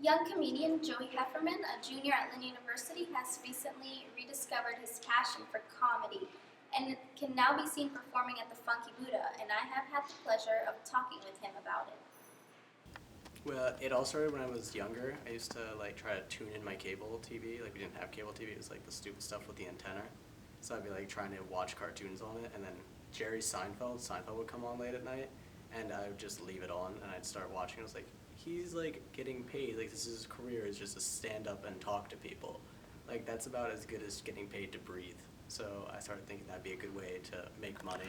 Young comedian Joey Hefferman, a junior at Lynn University, has recently rediscovered his passion for comedy and can now be seen performing at the Funky Buddha, and I have had the pleasure of talking with him about it. Well, it all started when I was younger. I used to like try to tune in my cable TV. Like we didn't have cable TV. It was like the stupid stuff with the antenna. So I'd be like trying to watch cartoons on it, and then Jerry Seinfeld would come on late at night, and I would just leave it on, and I'd start watching. I was like, he's like getting paid. Like this is his career, is just to stand up and talk to people. Like that's about as good as getting paid to breathe. So I started thinking that'd be a good way to make money.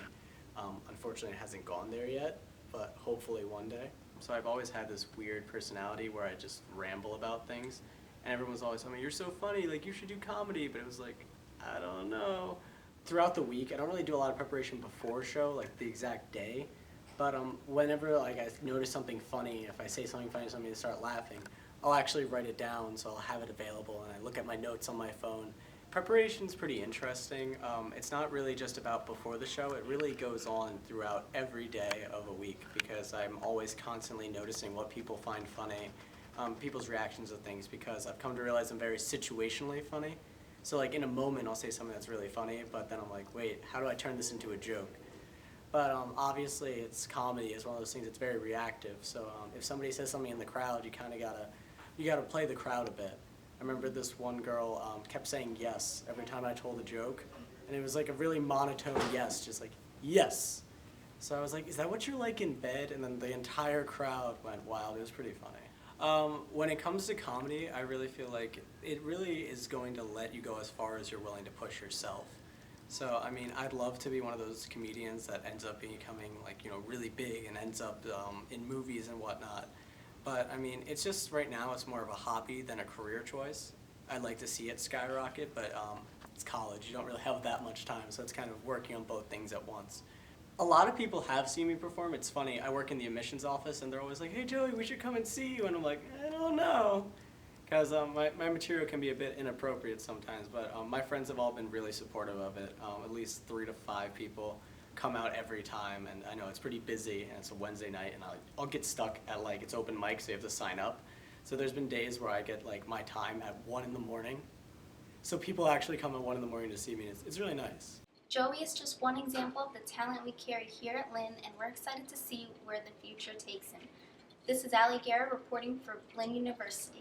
Unfortunately, it hasn't gone there yet, but hopefully one day. So I've always had this weird personality where I just ramble about things, and everyone's always telling me, "You're so funny, like you should do comedy." But it was like, I don't know. Throughout the week, I don't really do a lot of preparation before a show, like the exact day. But whenever like I notice something funny, if I say something funny to somebody and start laughing, I'll actually write it down, so I'll have it available, and I look at my notes on my phone. Preparation's pretty interesting. It's not really just about before the show. It really goes on throughout every day of a week because I'm always constantly noticing what people find funny, people's reactions to things, because I've come to realize I'm very situationally funny. So like in a moment I'll say something that's really funny, but then I'm like, wait, how do I turn this into a joke? But obviously it's comedy. It's one of those things that's very reactive. So if somebody says something in the crowd, you gotta play the crowd a bit. I remember this one girl kept saying yes every time I told a joke, and it was like a really monotone yes, just like yes. So I was like, is that what you're like in bed? And then the entire crowd went wild. It was pretty funny. When it comes to comedy, I really feel like it really is going to let you go as far as you're willing to push yourself. So, I mean, I'd love to be one of those comedians that ends up becoming, like, really big and ends up in movies and whatnot. But, I mean, it's just right now it's more of a hobby than a career choice. I'd like to see it skyrocket, but it's college. You don't really have that much time, so it's kind of working on both things at once. A lot of people have seen me perform. It's funny. I work in the admissions office, and they're always like, "Hey, Joey, we should come and see you." And I'm like, I don't know. Because my material can be a bit inappropriate sometimes, but my friends have all been really supportive of it. At least 3 to 5 people come out every time, and I know it's pretty busy, and it's a Wednesday night, and I'll get stuck at like it's open mic, so you have to sign up. So there's been days where I get like my time at 1 in the morning. So people actually come at 1 in the morning to see me, and it's really nice. Joey is just one example of the talent we carry here at Lynn, and we're excited to see where the future takes him. This is Allie Guerra reporting for Lynn University.